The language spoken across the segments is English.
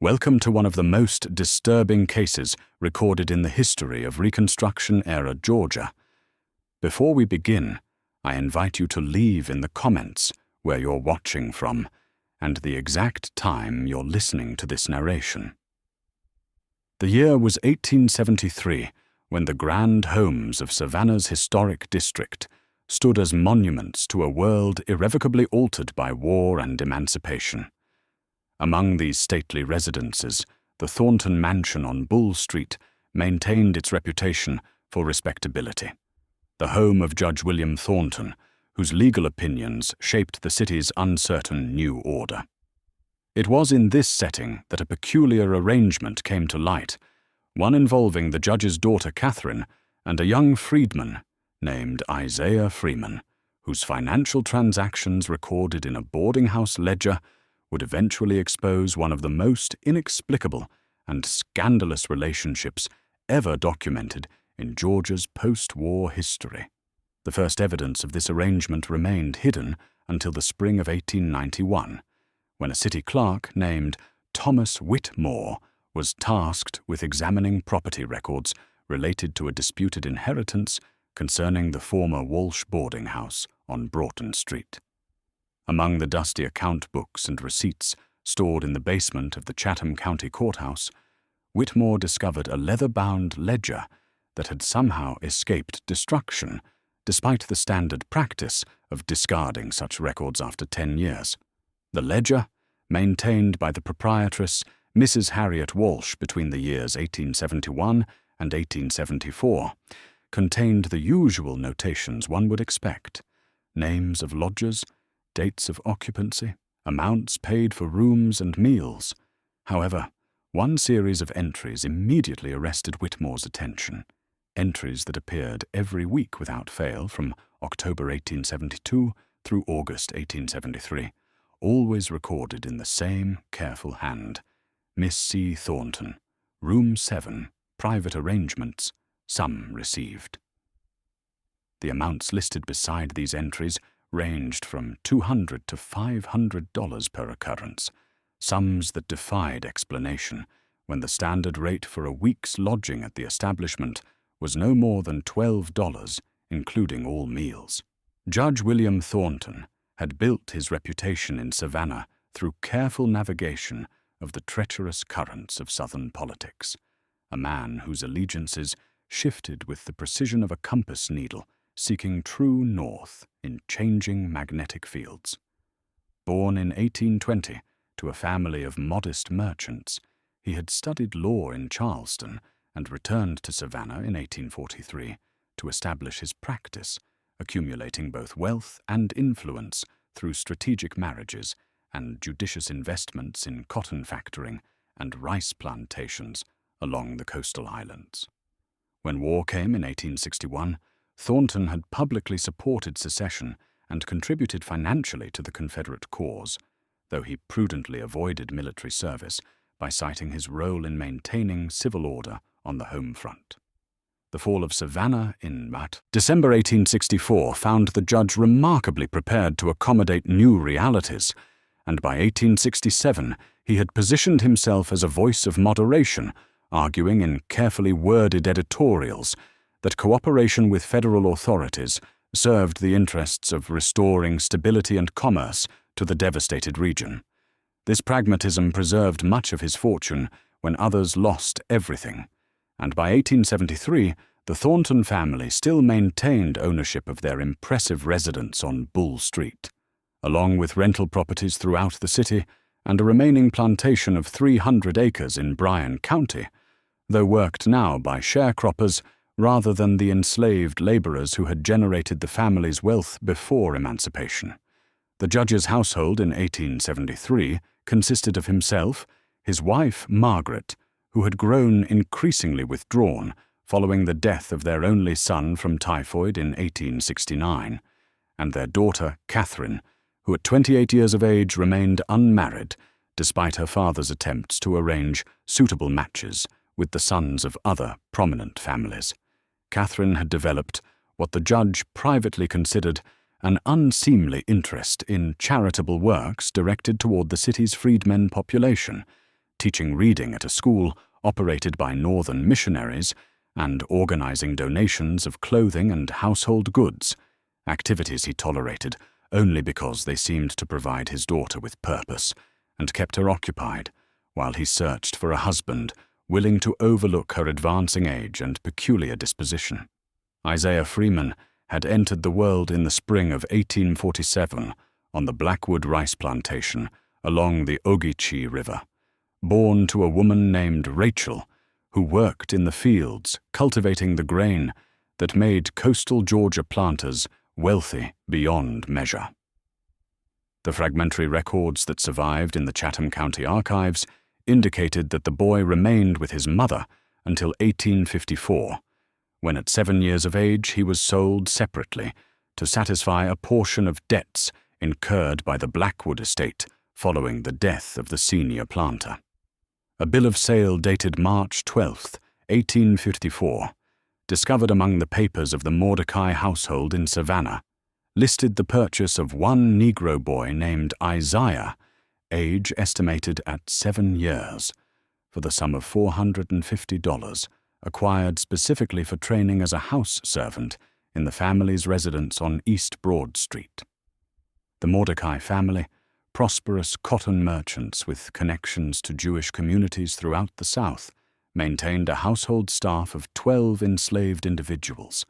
Welcome to one of the most disturbing cases recorded in the history of Reconstruction-era Georgia. Before we begin, I invite you to leave in the comments where you're watching from and the exact time you're listening to this narration. The year was 1873, when the grand homes of Savannah's historic district stood as monuments to a world irrevocably altered by war and emancipation. Among these stately residences, the Thornton Mansion on Bull Street maintained its reputation for respectability. The home of Judge William Thornton, whose legal opinions shaped the city's uncertain new order. It was in this setting that a peculiar arrangement came to light, one involving the judge's daughter Catherine and a young freedman named Isaiah Freeman, whose financial transactions recorded in a boarding house ledger would eventually expose one of the most inexplicable and scandalous relationships ever documented in Georgia's post-war history. The first evidence of this arrangement remained hidden until the spring of 1891, when a city clerk named Thomas Whitmore was tasked with examining property records related to a disputed inheritance concerning the former Walsh boarding house on Broughton Street. Among the dusty account books and receipts stored in the basement of the Chatham County Courthouse, Whitmore discovered a leather-bound ledger that had somehow escaped destruction, despite the standard practice of discarding such records after 10 years. The ledger, maintained by the proprietress Mrs. Harriet Walsh between the years 1871 and 1874, contained the usual notations one would expect: names of lodgers, dates of occupancy, amounts paid for rooms and meals. However, one series of entries immediately arrested Whitmore's attention, entries that appeared every week without fail from October 1872 through August 1873, always recorded in the same careful hand: Miss C. Thornton, Room 7, private arrangements, sum received. The amounts listed beside these entries ranged from $200 to $500 per occurrence, sums that defied explanation when the standard rate for a week's lodging at the establishment was no more than $12, including all meals. Judge William Thornton had built his reputation in Savannah through careful navigation of the treacherous currents of Southern politics, a man whose allegiances shifted with the precision of a compass needle seeking true north in changing magnetic fields. Born in 1820 to a family of modest merchants, he had studied law in Charleston and returned to Savannah in 1843 to establish his practice, accumulating both wealth and influence through strategic marriages and judicious investments in cotton factoring and rice plantations along the coastal islands. When war came in 1861, Thornton had publicly supported secession and contributed financially to the Confederate cause, though he prudently avoided military service by citing his role in maintaining civil order on the home front. The fall of Savannah in December 1864 found the judge remarkably prepared to accommodate new realities, and by 1867 he had positioned himself as a voice of moderation, arguing in carefully worded editorials that cooperation with federal authorities served the interests of restoring stability and commerce to the devastated region. This pragmatism preserved much of his fortune when others lost everything, and by 1873 the Thornton family still maintained ownership of their impressive residence on Bull Street, along with rental properties throughout the city and a remaining plantation of 300 acres in Bryan County, though worked now by sharecroppers rather than the enslaved laborers who had generated the family's wealth before emancipation. The judge's household in 1873 consisted of himself, his wife Margaret, who had grown increasingly withdrawn following the death of their only son from typhoid in 1869, and their daughter Catherine, who at 28 years of age remained unmarried despite her father's attempts to arrange suitable matches with the sons of other prominent families. Catherine had developed what the judge privately considered an unseemly interest in charitable works directed toward the city's freedmen population, teaching reading at a school operated by Northern missionaries, and organizing donations of clothing and household goods, activities he tolerated only because they seemed to provide his daughter with purpose and kept her occupied while he searched for a husband willing to overlook her advancing age and peculiar disposition. Isaiah Freeman had entered the world in the spring of 1847 on the Blackwood rice plantation along the Ogeechee River, born to a woman named Rachel, who worked in the fields cultivating the grain that made coastal Georgia planters wealthy beyond measure. The fragmentary records that survived in the Chatham County archives indicated that the boy remained with his mother until 1854, when at 7 years of age he was sold separately to satisfy a portion of debts incurred by the Blackwood estate following the death of the senior planter. A bill of sale dated March 12, 1854, discovered among the papers of the Mordecai household in Savannah, listed the purchase of one Negro boy named Isaiah, age estimated at 7 years, for the sum of $450, acquired specifically for training as a house servant in the family's residence on East Broad Street. The Mordecai family, prosperous cotton merchants with connections to Jewish communities throughout the South, maintained a household staff of 12 enslaved individuals,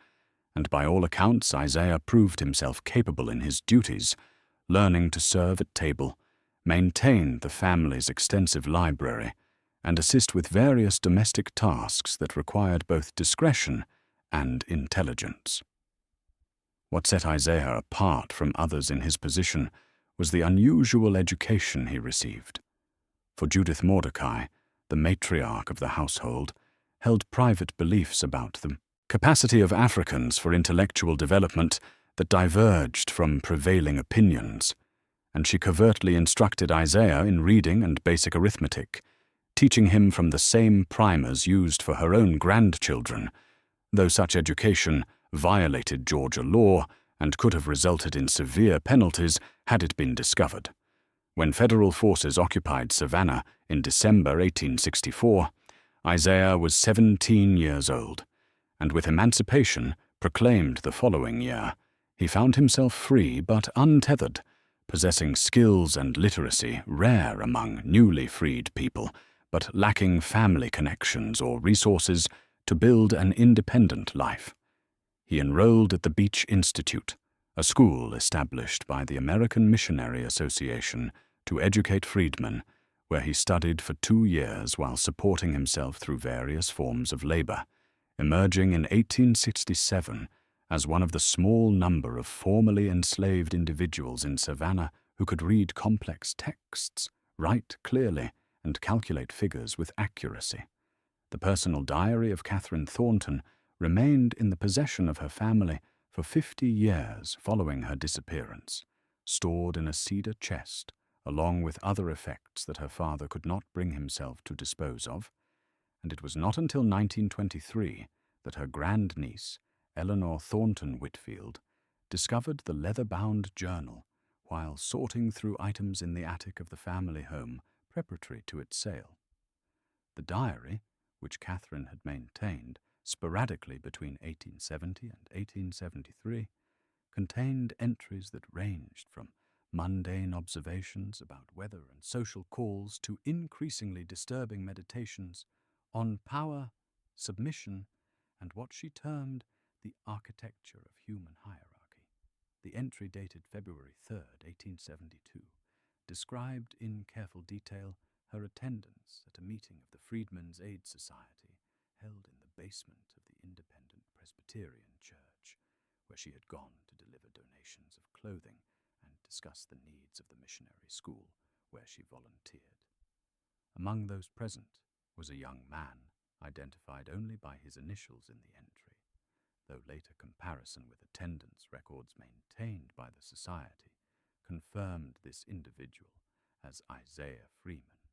and by all accounts Isaiah proved himself capable in his duties, learning to serve at table, maintain the family's extensive library, and assist with various domestic tasks that required both discretion and intelligence. What set Isaiah apart from others in his position was the unusual education he received. For Judith Mordecai, the matriarch of the household, held private beliefs about the capacity of Africans for intellectual development that diverged from prevailing opinions, and she covertly instructed Isaiah in reading and basic arithmetic, teaching him from the same primers used for her own grandchildren, though such education violated Georgia law and could have resulted in severe penalties had it been discovered. When federal forces occupied Savannah in December 1864, Isaiah was 17 years old, and with emancipation proclaimed the following year, he found himself free but untethered, possessing skills and literacy rare among newly freed people, but lacking family connections or resources to build an independent life. He enrolled at the Beach Institute, a school established by the American Missionary Association to educate freedmen, where he studied for 2 years while supporting himself through various forms of labor, emerging in 1867 as one of the small number of formerly enslaved individuals in Savannah who could read complex texts, write clearly, and calculate figures with accuracy. The personal diary of Catherine Thornton remained in the possession of her family for 50 years following her disappearance, stored in a cedar chest, along with other effects that her father could not bring himself to dispose of, and it was not until 1923 that her grandniece, Eleanor Thornton Whitfield, discovered the leather-bound journal while sorting through items in the attic of the family home preparatory to its sale. The diary, which Catherine had maintained sporadically between 1870 and 1873, contained entries that ranged from mundane observations about weather and social calls to increasingly disturbing meditations on power, submission, and what she termed the architecture of human hierarchy. The entry dated February 3, 1872, described in careful detail her attendance at a meeting of the Freedmen's Aid Society held in the basement of the Independent Presbyterian Church, where she had gone to deliver donations of clothing and discuss the needs of the missionary school where she volunteered. Among those present was a young man identified only by his initials in the entry, though later comparison with attendance records maintained by the society confirmed this individual as Isaiah Freeman,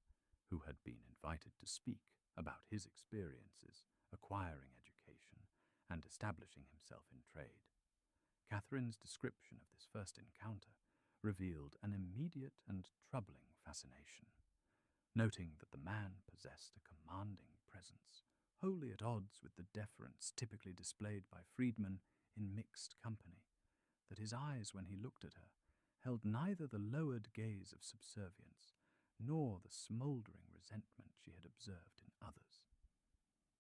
who had been invited to speak about his experiences acquiring education and establishing himself in trade. Catherine's description of this first encounter revealed an immediate and troubling fascination. noting that the man possessed a commanding presence, wholly at odds with the deference typically displayed by freedmen in mixed company, that his eyes, when he looked at her, held neither the lowered gaze of subservience nor the smouldering resentment she had observed in others,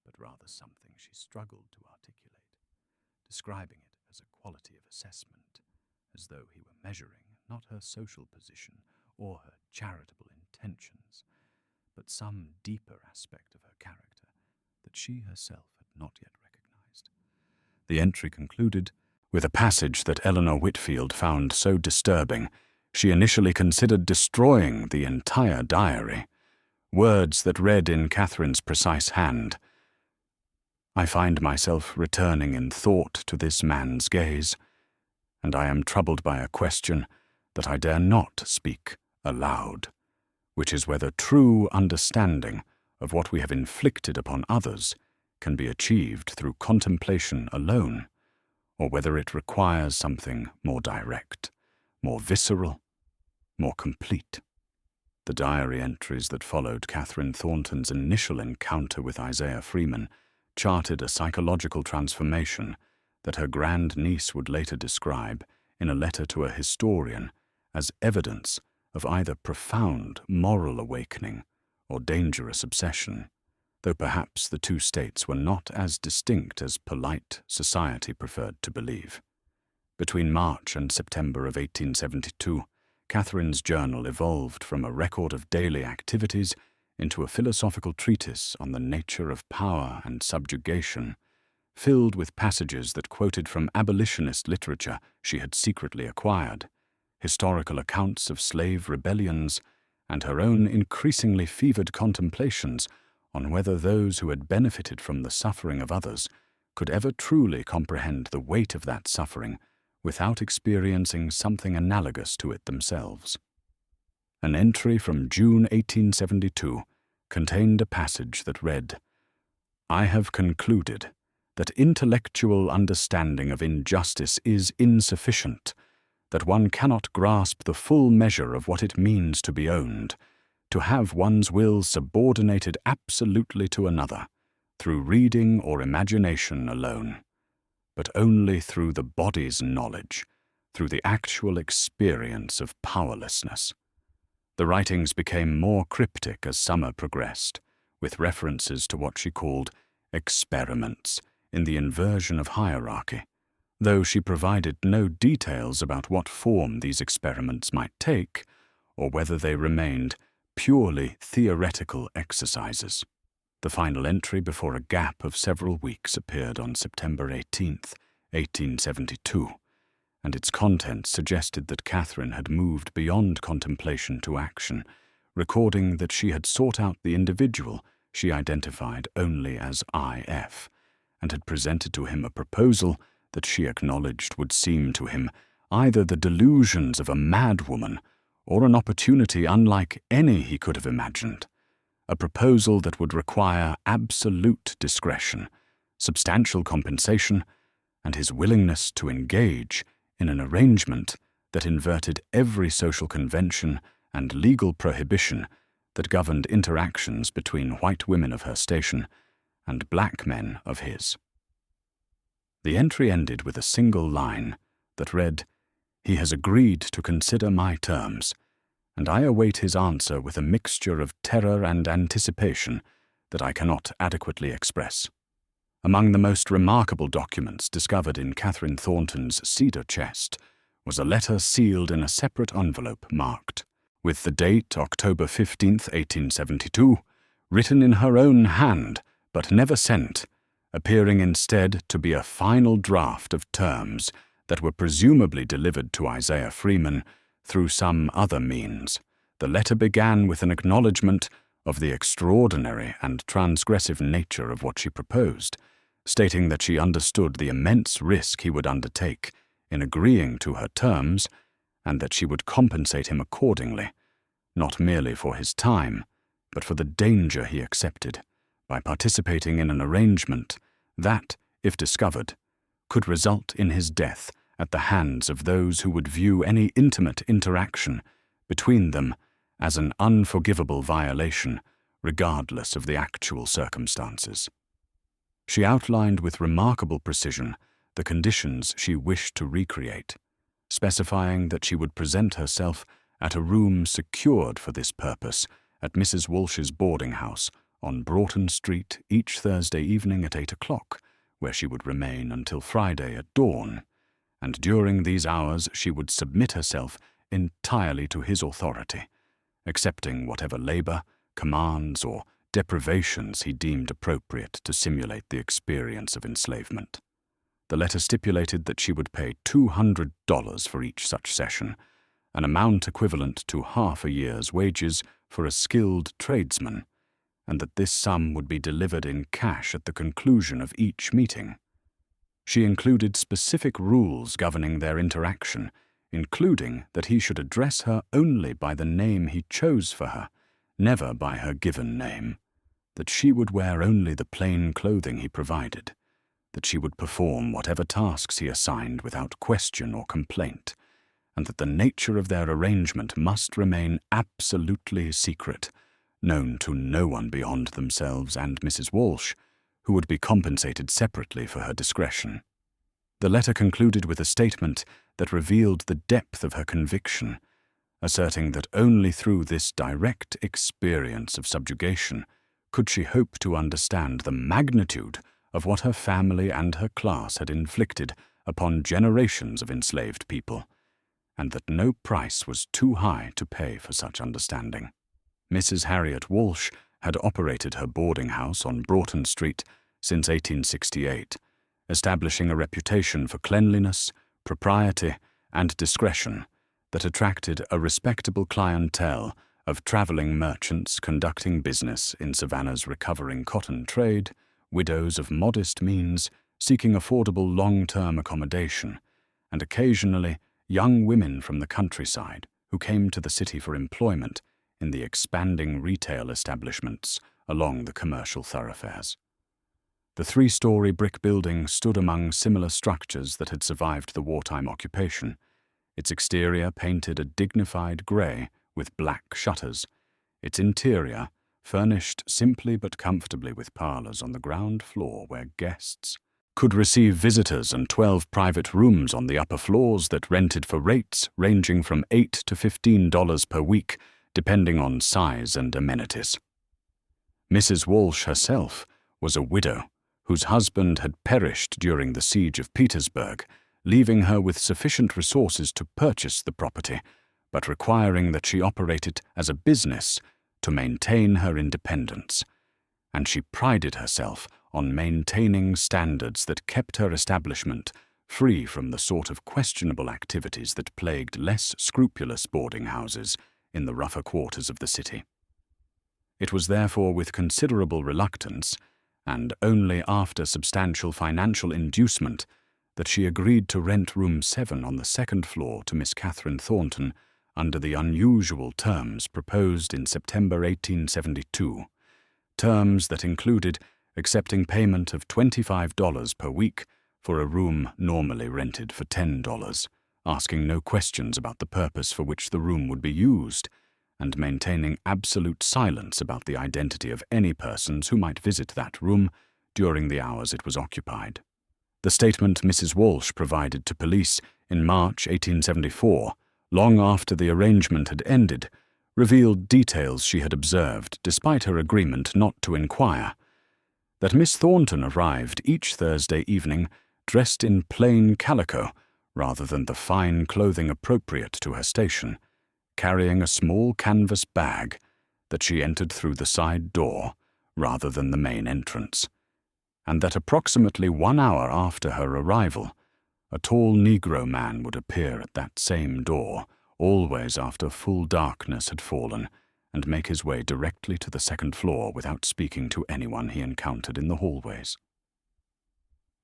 but rather something she struggled to articulate, describing it as a quality of assessment, as though he were measuring not her social position or her charitable intentions, but some deeper aspect of her character that she herself had not yet recognized. The entry concluded with a passage that Eleanor Whitfield found so disturbing she initially considered destroying the entire diary. Words that read in Catherine's precise hand, "I find myself returning in thought to this man's gaze, and I am troubled by a question that I dare not speak aloud, which is whether true understanding of what we have inflicted upon others can be achieved through contemplation alone, or whether it requires something more direct, more visceral, more complete." The diary entries that followed Catherine Thornton's initial encounter with Isaiah Freeman charted a psychological transformation that her grandniece would later describe in a letter to a historian as evidence of either profound moral awakening or dangerous obsession, though perhaps the two states were not as distinct as polite society preferred to believe. Between March and September of 1872, Catherine's journal evolved from a record of daily activities into a philosophical treatise on the nature of power and subjugation, filled with passages that quoted from abolitionist literature she had secretly acquired, historical accounts of slave rebellions, and her own increasingly fevered contemplations on whether those who had benefited from the suffering of others could ever truly comprehend the weight of that suffering without experiencing something analogous to it themselves. An entry from June 1872 contained a passage that read, "I have concluded that intellectual understanding of injustice is insufficient, that one cannot grasp the full measure of what it means to be owned, to have one's will subordinated absolutely to another, through reading or imagination alone, but only through the body's knowledge, through the actual experience of powerlessness." The writings became more cryptic as summer progressed, with references to what she called experiments in the inversion of hierarchy, though she provided no details about what form these experiments might take, or whether they remained purely theoretical exercises. The final entry before a gap of several weeks appeared on September 18th, 1872, and its contents suggested that Catherine had moved beyond contemplation to action, recording that she had sought out the individual she identified only as I.F., and had presented to him a proposal that she acknowledged would seem to him either the delusions of a madwoman or an opportunity unlike any he could have imagined, a proposal that would require absolute discretion, substantial compensation, and his willingness to engage in an arrangement that inverted every social convention and legal prohibition that governed interactions between white women of her station and black men of his. The entry ended with a single line that read, "He has agreed to consider my terms, and I await his answer with a mixture of terror and anticipation that I cannot adequately express." Among the most remarkable documents discovered in Catherine Thornton's cedar chest was a letter sealed in a separate envelope marked, with the date October 15th, 1872, written in her own hand but never sent, appearing instead to be a final draft of terms that were presumably delivered to Isaiah Freeman through some other means. The letter began with an acknowledgement of the extraordinary and transgressive nature of what she proposed, stating that she understood the immense risk he would undertake in agreeing to her terms, and that she would compensate him accordingly, not merely for his time, but for the danger he accepted, by participating in an arrangement that, if discovered, could result in his death at the hands of those who would view any intimate interaction between them as an unforgivable violation, regardless of the actual circumstances. She outlined with remarkable precision the conditions she wished to recreate, specifying that she would present herself at a room secured for this purpose at Mrs. Walsh's boarding house on Broughton Street each Thursday evening at 8 o'clock, where she would remain until Friday at dawn, and during these hours she would submit herself entirely to his authority, accepting whatever labor, commands, or deprivations he deemed appropriate to simulate the experience of enslavement. The letter stipulated that she would pay $200 for each such session, an amount equivalent to half a year's wages for a skilled tradesman, and that this sum would be delivered in cash at the conclusion of each meeting. She included specific rules governing their interaction, including that he should address her only by the name he chose for her, never by her given name, that she would wear only the plain clothing he provided, that she would perform whatever tasks he assigned without question or complaint, and that the nature of their arrangement must remain absolutely secret, known to no one beyond themselves and Mrs. Walsh, who would be compensated separately for her discretion. The letter concluded with a statement that revealed the depth of her conviction, asserting that only through this direct experience of subjugation could she hope to understand the magnitude of what her family and her class had inflicted upon generations of enslaved people, and that no price was too high to pay for such understanding. Mrs. Harriet Walsh had operated her boarding house on Broughton Street since 1868, establishing a reputation for cleanliness, propriety, and discretion that attracted a respectable clientele of traveling merchants conducting business in Savannah's recovering cotton trade, widows of modest means seeking affordable long-term accommodation, and occasionally young women from the countryside who came to the city for employment in the expanding retail establishments along the commercial thoroughfares. The three-story brick building stood among similar structures that had survived the wartime occupation, its exterior painted a dignified grey with black shutters, its interior furnished simply but comfortably with parlours on the ground floor where guests could receive visitors and 12 private rooms on the upper floors that rented for rates ranging from $8 to $15 per week, depending on size and amenities. Mrs. Walsh herself was a widow whose husband had perished during the siege of Petersburg, leaving her with sufficient resources to purchase the property, but requiring that she operate it as a business to maintain her independence, and she prided herself on maintaining standards that kept her establishment free from the sort of questionable activities that plagued less scrupulous boarding houses in the rougher quarters of the city. It was therefore with considerable reluctance, and only after substantial financial inducement, that she agreed to rent room 7 on the second floor to Miss Catherine Thornton under the unusual terms proposed in September 1872, terms that included accepting payment of $25 per week for a room normally rented for $10, asking no questions about the purpose for which the room would be used, and maintaining absolute silence about the identity of any persons who might visit that room during the hours it was occupied. The statement Mrs. Walsh provided to police in March 1874, long after the arrangement had ended, revealed details she had observed despite her agreement not to inquire. That Miss Thornton arrived each Thursday evening dressed in plain calico rather than the fine clothing appropriate to her station, carrying a small canvas bag, that she entered through the side door rather than the main entrance, and that approximately 1 hour after her arrival, a tall Negro man would appear at that same door, always after full darkness had fallen, and make his way directly to the second floor without speaking to anyone he encountered in the hallways.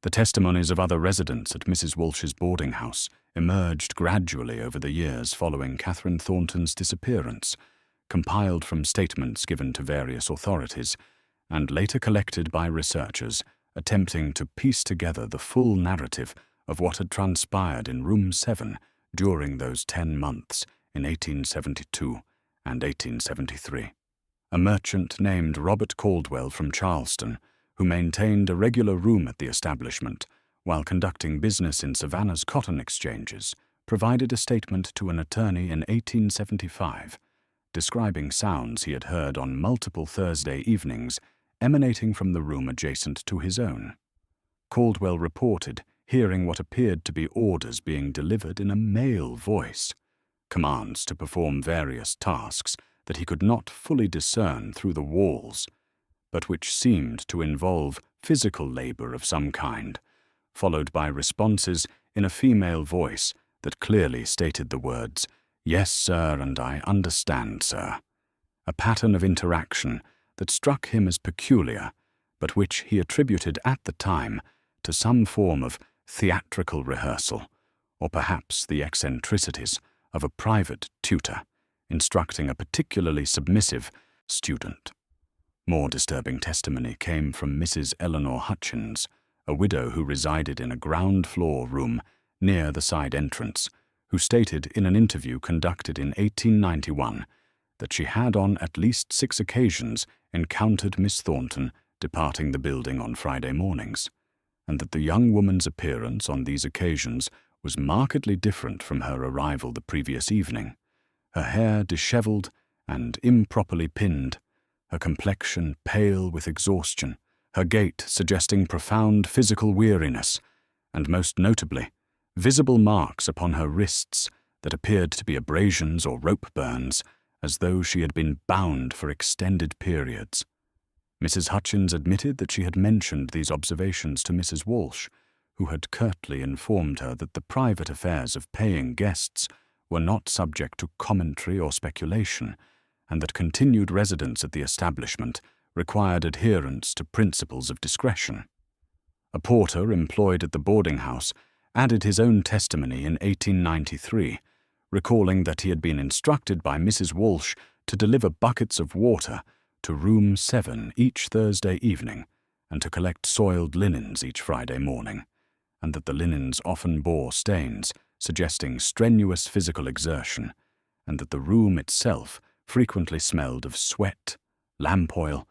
The testimonies of other residents at Mrs. Walsh's boarding house emerged gradually over the years following Catherine Thornton's disappearance, compiled from statements given to various authorities, and later collected by researchers attempting to piece together the full narrative of what had transpired in Room 7 during those 10 months in 1872 and 1873. A merchant named Robert Caldwell from Charleston, who maintained a regular room at the establishment while conducting business in Savannah's cotton exchanges, provided a statement to an attorney in 1875, describing sounds he had heard on multiple Thursday evenings emanating from the room adjacent to his own. Caldwell reported hearing what appeared to be orders being delivered in a male voice, commands to perform various tasks that he could not fully discern through the walls, but which seemed to involve physical labor of some kind, followed by responses in a female voice that clearly stated the words, "Yes, sir, and I understand, sir," a pattern of interaction that struck him as peculiar, but which he attributed at the time to some form of theatrical rehearsal, or perhaps the eccentricities of a private tutor instructing a particularly submissive student. More disturbing testimony came from Mrs. Eleanor Hutchins, a widow who resided in a ground-floor room near the side entrance, who stated in an interview conducted in 1891 that she had on at least 6 occasions encountered Miss Thornton departing the building on Friday mornings, and that the young woman's appearance on these occasions was markedly different from her arrival the previous evening, her hair disheveled and improperly pinned, her complexion pale with exhaustion, her gait suggesting profound physical weariness, and most notably, visible marks upon her wrists that appeared to be abrasions or rope burns, as though she had been bound for extended periods. Mrs. Hutchins admitted that she had mentioned these observations to Mrs. Walsh, who had curtly informed her that the private affairs of paying guests were not subject to commentary or speculation, and that continued residence at the establishment required adherence to principles of discretion. A porter employed at the boarding house added his own testimony in 1893, recalling that he had been instructed by Mrs. Walsh to deliver buckets of water to room 7 each Thursday evening and to collect soiled linens each Friday morning, and that the linens often bore stains, suggesting strenuous physical exertion, and that the room itself frequently smelled of sweat, lamp oil,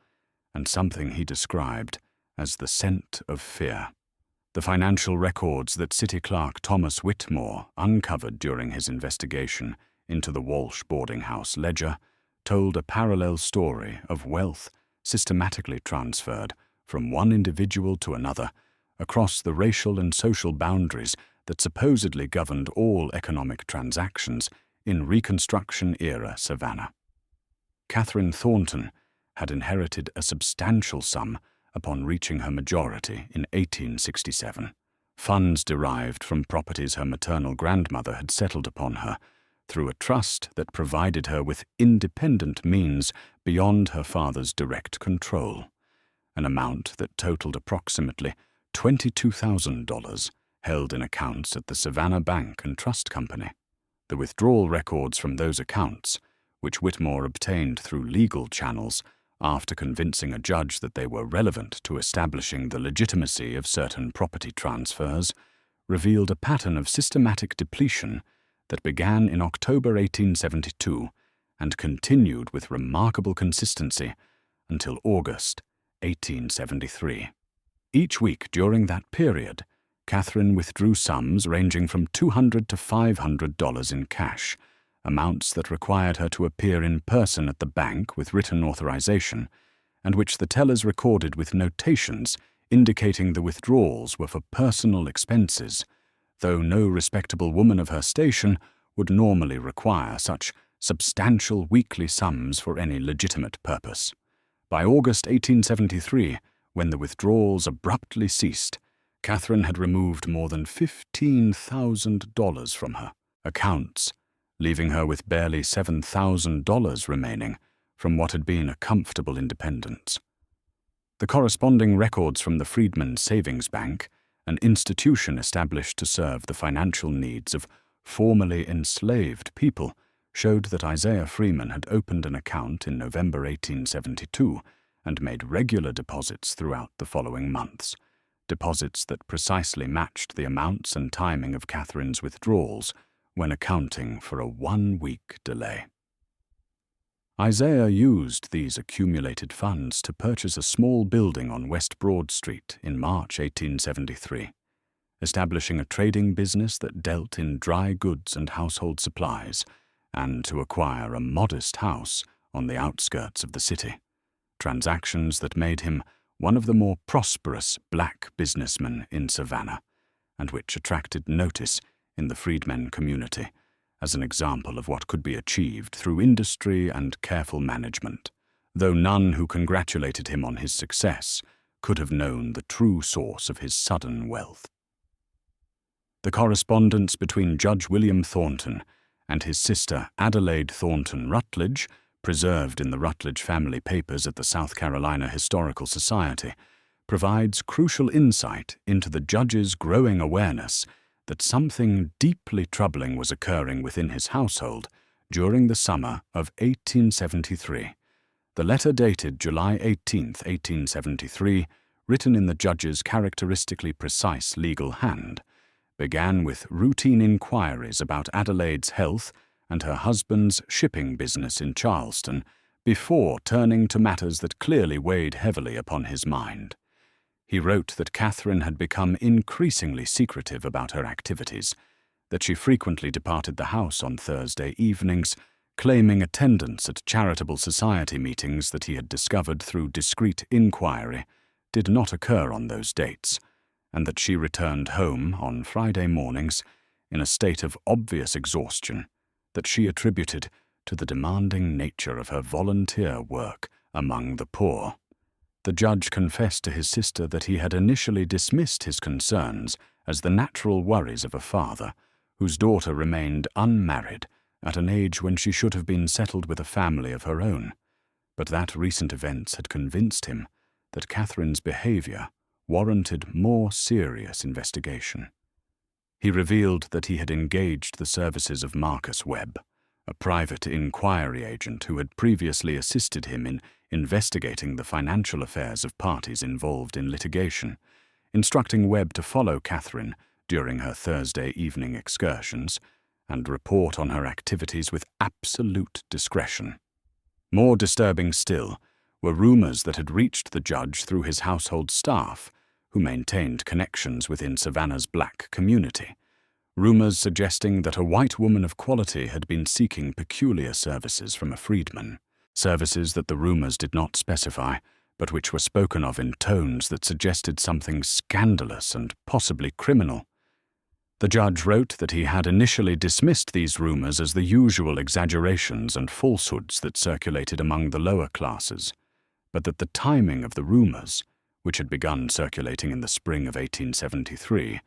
and something he described as the scent of fear. The financial records that City Clerk Thomas Whitmore uncovered during his investigation into the Walsh boarding house ledger told a parallel story of wealth systematically transferred from one individual to another across the racial and social boundaries that supposedly governed all economic transactions in Reconstruction-era Savannah. Catherine Thornton had inherited a substantial sum upon reaching her majority in 1867, funds derived from properties her maternal grandmother had settled upon her through a trust that provided her with independent means beyond her father's direct control, an amount that totaled approximately $22,000 held in accounts at the Savannah Bank and Trust Company. The withdrawal records from those accounts, which Whitmore obtained through legal channels after convincing a judge that they were relevant to establishing the legitimacy of certain property transfers, revealed a pattern of systematic depletion that began in October 1872 and continued with remarkable consistency until August 1873. Each week during that period, Catherine withdrew sums ranging from $200 to $500 in cash, amounts that required her to appear in person at the bank with written authorization, and which the tellers recorded with notations indicating the withdrawals were for personal expenses, though no respectable woman of her station would normally require such substantial weekly sums for any legitimate purpose. By August 1873, when the withdrawals abruptly ceased, Catherine had removed more than $15,000 from her accounts, leaving her with barely $7,000 remaining from what had been a comfortable independence. The corresponding records from the Freedmen's Savings Bank, an institution established to serve the financial needs of formerly enslaved people, showed that Isaiah Freeman had opened an account in November 1872 and made regular deposits throughout the following months, deposits that precisely matched the amounts and timing of Catherine's withdrawals when accounting for a 1-week delay. Isaiah used these accumulated funds to purchase a small building on West Broad Street in March 1873, establishing a trading business that dealt in dry goods and household supplies, and to acquire a modest house on the outskirts of the city, transactions that made him one of the more prosperous black businessmen in Savannah, and which attracted notice in the freedmen community as an example of what could be achieved through industry and careful management, though none who congratulated him on his success could have known the true source of his sudden wealth. The correspondence between Judge William Thornton and his sister Adelaide Thornton Rutledge, preserved in the Rutledge family papers at the South Carolina Historical Society, provides crucial insight into the judge's growing awareness that something deeply troubling was occurring within his household during the summer of 1873. The letter dated July 18, 1873, written in the judge's characteristically precise legal hand, began with routine inquiries about Adelaide's health and her husband's shipping business in Charleston, before turning to matters that clearly weighed heavily upon his mind. He wrote that Catherine had become increasingly secretive about her activities, that she frequently departed the house on Thursday evenings, claiming attendance at charitable society meetings that he had discovered through discreet inquiry did not occur on those dates, and that she returned home on Friday mornings in a state of obvious exhaustion that she attributed to the demanding nature of her volunteer work among the poor. The judge confessed to his sister that he had initially dismissed his concerns as the natural worries of a father whose daughter remained unmarried at an age when she should have been settled with a family of her own, but that recent events had convinced him that Catherine's behavior warranted more serious investigation. He revealed that he had engaged the services of Marcus Webb, a private inquiry agent who had previously assisted him in investigating the financial affairs of parties involved in litigation, instructing Webb to follow Catherine during her Thursday evening excursions and report on her activities with absolute discretion. More disturbing still were rumors that had reached the judge through his household staff, who maintained connections within Savannah's black community, rumors suggesting that a white woman of quality had been seeking peculiar services from a freedman, services that the rumors did not specify, but which were spoken of in tones that suggested something scandalous and possibly criminal. The judge wrote that he had initially dismissed these rumors as the usual exaggerations and falsehoods that circulated among the lower classes, but that the timing of the rumors, which had begun circulating in the spring of 1873,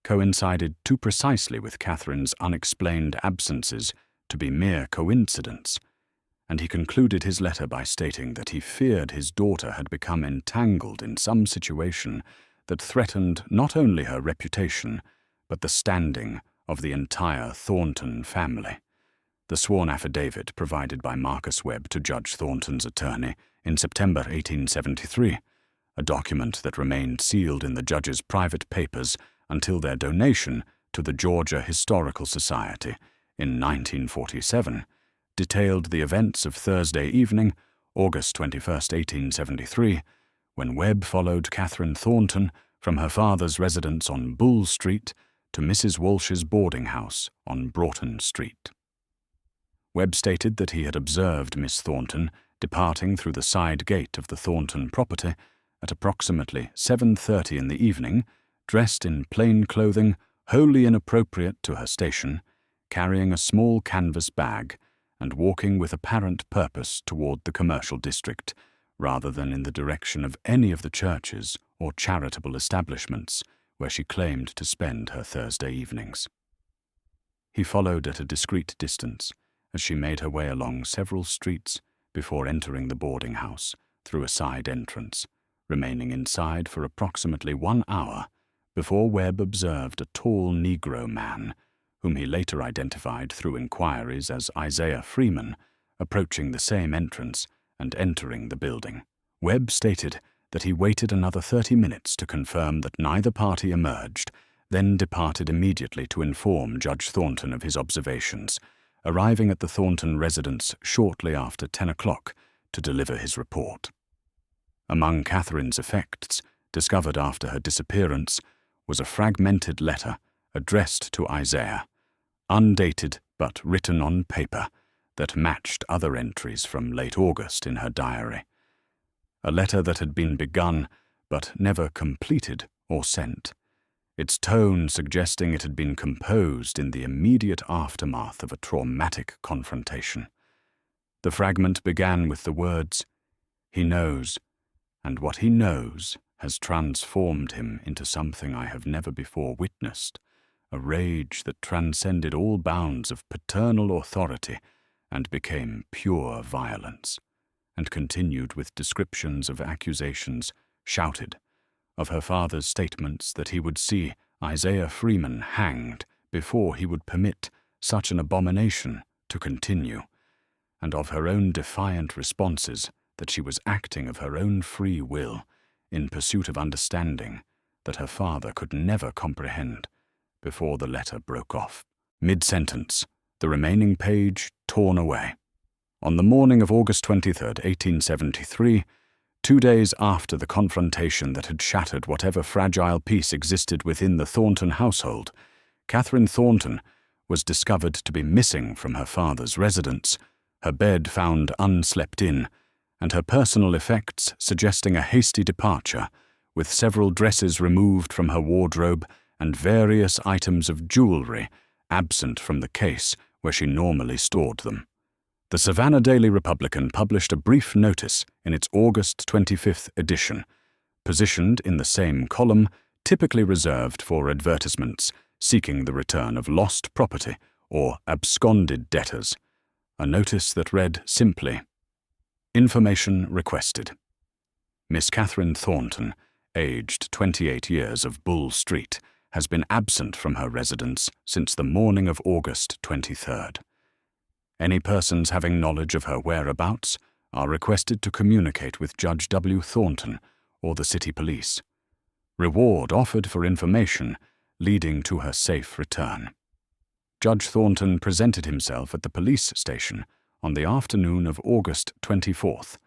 coincided too precisely with Catherine's unexplained absences to be mere coincidence, and he concluded his letter by stating that he feared his daughter had become entangled in some situation that threatened not only her reputation, but the standing of the entire Thornton family. The sworn affidavit provided by Marcus Webb to Judge Thornton's attorney in September 1873, a document that remained sealed in the judge's private papers until their donation to the Georgia Historical Society in 1947, detailed the events of Thursday evening, August 21, 1873, when Webb followed Catherine Thornton from her father's residence on Bull Street to Mrs. Walsh's boarding house on Broughton Street. Webb stated that he had observed Miss Thornton departing through the side gate of the Thornton property at approximately 7:30 in the evening, dressed in plain clothing wholly inappropriate to her station, carrying a small canvas bag, and walking with apparent purpose toward the commercial district, rather than in the direction of any of the churches or charitable establishments where she claimed to spend her Thursday evenings. He followed at a discreet distance as she made her way along several streets before entering the boarding house through a side entrance, remaining inside for approximately 1 hour before Webb observed a tall Negro man, whom he later identified through inquiries as Isaiah Freeman, approaching the same entrance and entering the building. Webb stated that he waited another 30 minutes to confirm that neither party emerged, then departed immediately to inform Judge Thornton of his observations, arriving at the Thornton residence shortly after 10 o'clock to deliver his report. Among Catherine's effects, discovered after her disappearance, was a fragmented letter addressed to Isaiah, undated but written on paper, that matched other entries from late August in her diary. A letter that had been begun but never completed or sent, its tone suggesting it had been composed in the immediate aftermath of a traumatic confrontation. The fragment began with the words, "He knows, and what he knows has transformed him into something I have never before witnessed, a rage that transcended all bounds of paternal authority and became pure violence," and continued with descriptions of accusations shouted, of her father's statements that he would see Isaiah Freeman hanged before he would permit such an abomination to continue, and of her own defiant responses that she was acting of her own free will in pursuit of understanding that her father could never comprehend, before the letter broke off. Mid-sentence, the remaining page torn away. On the morning of August 23, 1873, 2 days after the confrontation that had shattered whatever fragile peace existed within the Thornton household, Catherine Thornton was discovered to be missing from her father's residence, her bed found unslept in, and her personal effects suggesting a hasty departure, with several dresses removed from her wardrobe and various items of jewelry absent from the case where she normally stored them. The Savannah Daily Republican published a brief notice in its August 25th edition, positioned in the same column typically reserved for advertisements seeking the return of lost property or absconded debtors, a notice that read simply, "Information requested. Miss Catherine Thornton, aged 28 years, of Bull Street, has been absent from her residence since the morning of August 23rd. Any persons having knowledge of her whereabouts are requested to communicate with Judge W. Thornton or the city police. Reward offered for information leading to her safe return." Judge Thornton presented himself at the police station on the afternoon of August 24th,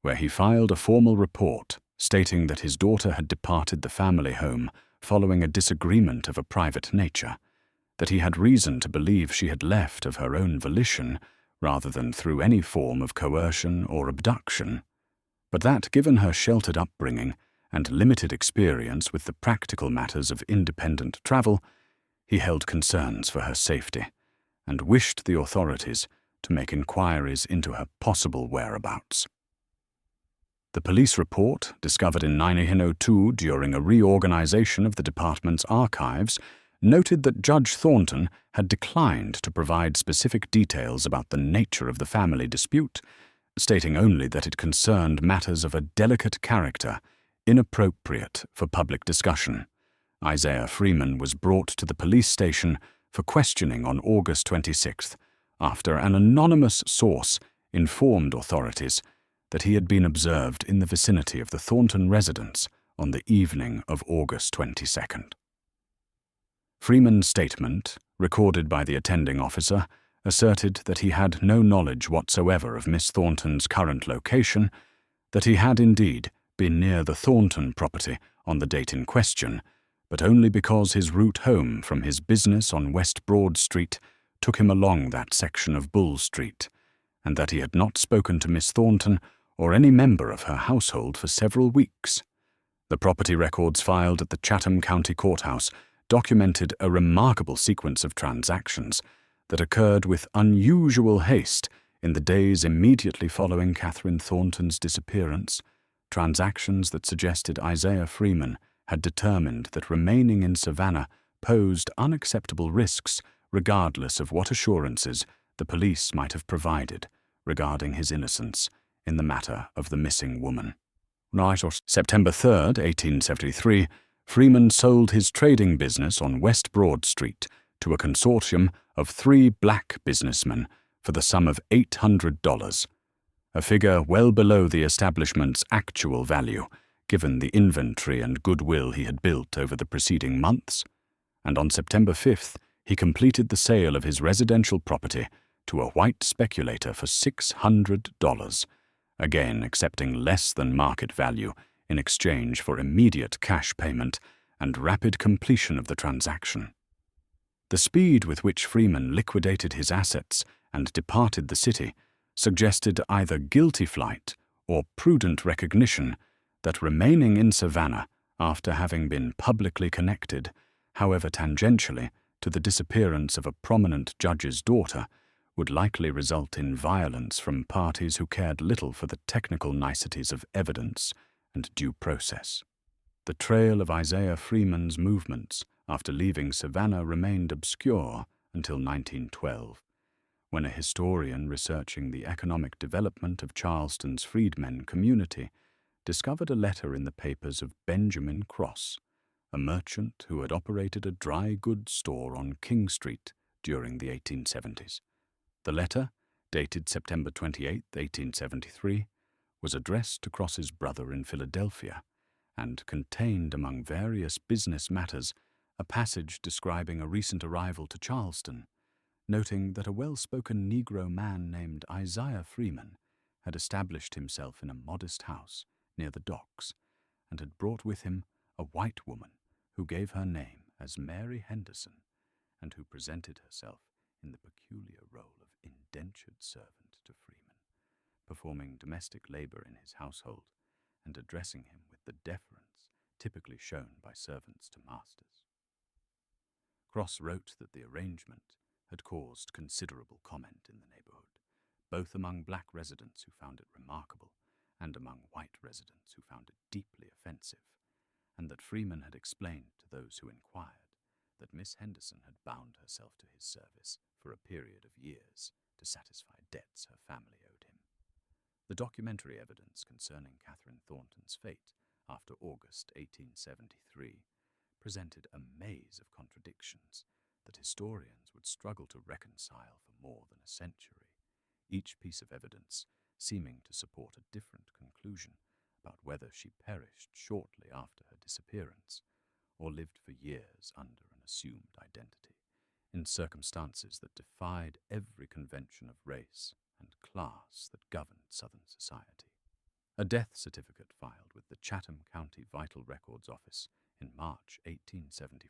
where he filed a formal report stating that his daughter had departed the family home following a disagreement of a private nature, that he had reason to believe she had left of her own volition rather than through any form of coercion or abduction, but that, given her sheltered upbringing and limited experience with the practical matters of independent travel, he held concerns for her safety and wished the authorities to make inquiries into her possible whereabouts. The police report, discovered in 1902 during a reorganization of the department's archives, noted that Judge Thornton had declined to provide specific details about the nature of the family dispute, stating only that it concerned matters of a delicate character, inappropriate for public discussion. Isaiah Freeman was brought to the police station for questioning on August 26th, after an anonymous source informed authorities that he had been observed in the vicinity of the Thornton residence on the evening of August 22nd. Freeman's statement, recorded by the attending officer, asserted that he had no knowledge whatsoever of Miss Thornton's current location, that he had indeed been near the Thornton property on the date in question, but only because his route home from his business on West Broad Street took him along that section of Bull Street, and that he had not spoken to Miss Thornton or any member of her household for several weeks. The property records filed at the Chatham County Courthouse documented a remarkable sequence of transactions that occurred with unusual haste in the days immediately following Catherine Thornton's disappearance, transactions that suggested Isaiah Freeman had determined that remaining in Savannah posed unacceptable risks regardless of what assurances the police might have provided regarding his innocence in the matter of the missing woman. September 3rd, 1873, Freeman sold his trading business on West Broad Street to a consortium of 3 black businessmen for the sum of $800, a figure well below the establishment's actual value, given the inventory and goodwill he had built over the preceding months, and on September 5th he completed the sale of his residential property to a white speculator for $600, again accepting less than market value in exchange for immediate cash payment and rapid completion of the transaction. The speed with which Freeman liquidated his assets and departed the city suggested either guilty flight or prudent recognition that remaining in Savannah after having been publicly connected, however tangentially, to the disappearance of a prominent judge's daughter would likely result in violence from parties who cared little for the technical niceties of evidence and due process. The trail of Isaiah Freeman's movements after leaving Savannah remained obscure until 1912, when a historian researching the economic development of Charleston's freedmen community discovered a letter in the papers of Benjamin Cross, a merchant who had operated a dry goods store on King Street during the 1870s. The letter, dated September 28, 1873, was addressed to Cross's brother in Philadelphia and contained, among various business matters, a passage describing a recent arrival to Charleston, noting that a well-spoken Negro man named Isaiah Freeman had established himself in a modest house near the docks and had brought with him a white woman who gave her name as Mary Henderson and who presented herself in the peculiar role of indentured servant to Freeman, performing domestic labor in his household and addressing him with the deference typically shown by servants to masters. Cross wrote that the arrangement had caused considerable comment in the neighborhood, both among black residents who found it remarkable and among white residents who found it deeply offensive, and that Freeman had explained to those who inquired that Miss Henderson had bound herself to his service for a period of years to satisfy debts her family owed him. The documentary evidence concerning Catherine Thornton's fate after August 1873 presented a maze of contradictions that historians would struggle to reconcile for more than a century, each piece of evidence seeming to support a different conclusion about whether she perished shortly after her disappearance or lived for years under an assumed identity, in circumstances that defied every convention of race and class that governed Southern society. A death certificate filed with the Chatham County Vital Records Office in March 1874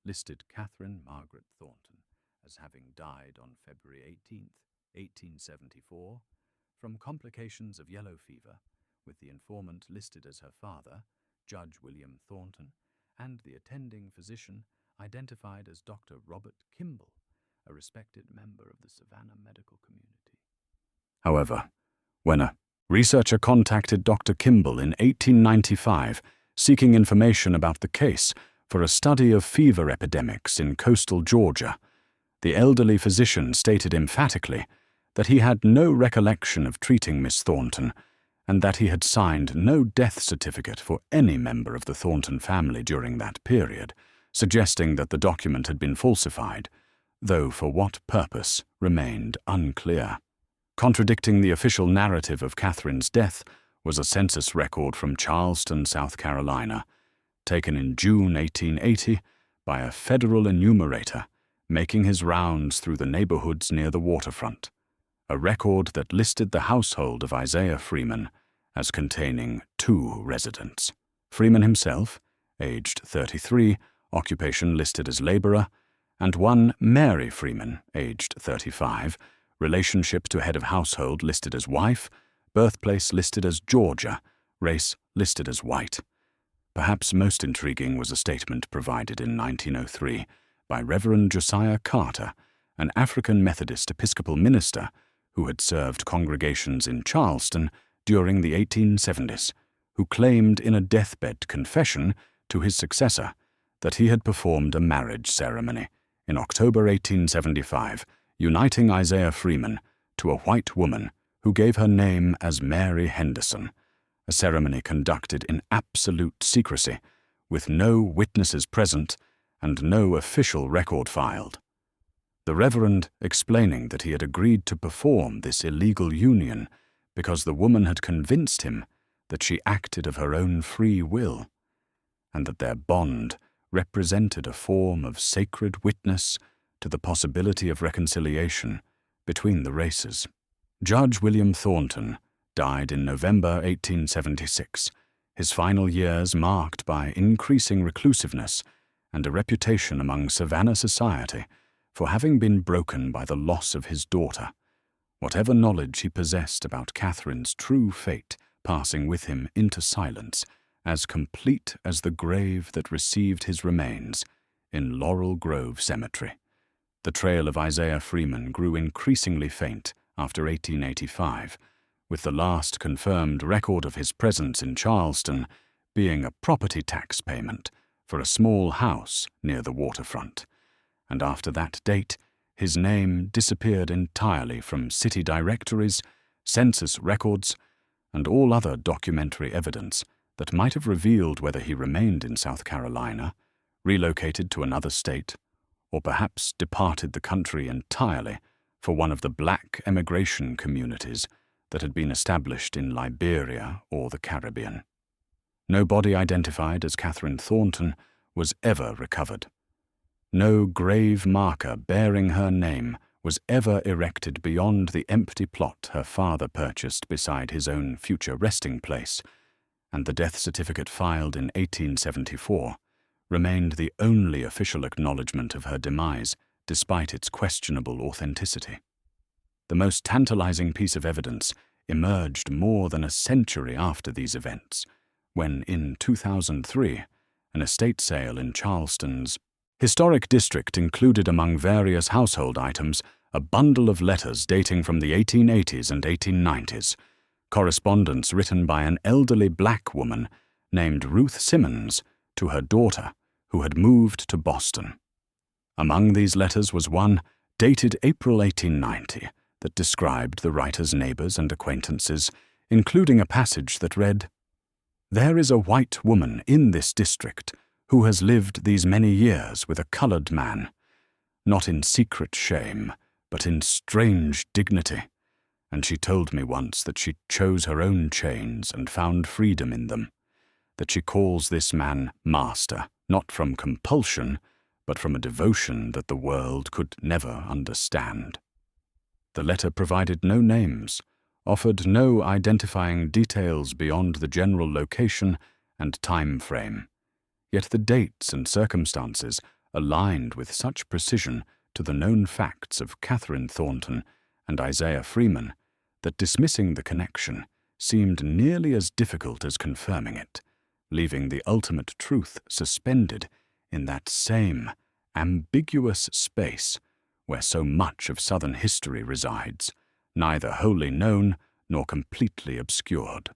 listed Catherine Margaret Thornton as having died on February 18, 1874, from complications of yellow fever, with the informant listed as her father, Judge William Thornton, and the attending physician identified as Dr. Robert Kimball, a respected member of the Savannah medical community. However, when a researcher contacted Dr. Kimball in 1895 seeking information about the case for a study of fever epidemics in coastal Georgia, the elderly physician stated emphatically that he had no recollection of treating Miss Thornton and that he had signed no death certificate for any member of the Thornton family during that period, suggesting that the document had been falsified, though for what purpose remained unclear. Contradicting the official narrative of Catherine's death was a census record from Charleston, South Carolina, taken in June 1880 by a federal enumerator making his rounds through the neighborhoods near the waterfront, a record that listed the household of Isaiah Freeman as containing 2 residents. Freeman himself, aged 33, occupation listed as laborer, and one Mary Freeman, aged 35, relationship to head of household listed as wife, birthplace listed as Georgia, race listed as white. Perhaps most intriguing was a statement provided in 1903 by Reverend Josiah Carter, an African Methodist Episcopal minister who had served congregations in Charleston during the 1870s, who claimed in a deathbed confession to his successor that he had performed a marriage ceremony in October 1875, uniting Isaiah Freeman to a white woman who gave her name as Mary Henderson, a ceremony conducted in absolute secrecy, with no witnesses present and no official record filed. The Reverend explaining that he had agreed to perform this illegal union because the woman had convinced him that she acted of her own free will, and that their bond represented a form of sacred witness to the possibility of reconciliation between the races. Judge William Thornton died in November 1876, his final years marked by increasing reclusiveness and a reputation among Savannah society for having been broken by the loss of his daughter, whatever knowledge he possessed about Catherine's true fate passing with him into silence, as complete as the grave that received his remains in Laurel Grove Cemetery. The trail of Isaiah Freeman grew increasingly faint after 1885, with the last confirmed record of his presence in Charleston being a property tax payment for a small house near the waterfront. And after that date, his name disappeared entirely from city directories, census records, and all other documentary evidence that might have revealed whether he remained in South Carolina, relocated to another state, or perhaps departed the country entirely for one of the black emigration communities that had been established in Liberia or the Caribbean. No body identified as Catherine Thornton was ever recovered. No grave marker bearing her name was ever erected beyond the empty plot her father purchased beside his own future resting place, and the death certificate filed in 1874 remained the only official acknowledgement of her demise, despite its questionable authenticity. The most tantalizing piece of evidence emerged more than a century after these events, when in 2003, an estate sale in Charleston's historic district included among various household items a bundle of letters dating from the 1880s and 1890s, correspondence written by an elderly black woman named Ruth Simmons to her daughter, who had moved to Boston. Among these letters was one dated April 1890 that described the writer's neighbors and acquaintances, including a passage that read, "There is a white woman in this district who has lived these many years with a colored man, not in secret shame, but in strange dignity, and she told me once that she chose her own chains and found freedom in them, that she calls this man master, not from compulsion, but from a devotion that the world could never understand." The letter provided no names, offered no identifying details beyond the general location and time frame, yet the dates and circumstances aligned with such precision to the known facts of Catherine Thornton and Isaiah Freeman that dismissing the connection seemed nearly as difficult as confirming it, leaving the ultimate truth suspended in that same ambiguous space where so much of Southern history resides, neither wholly known nor completely obscured.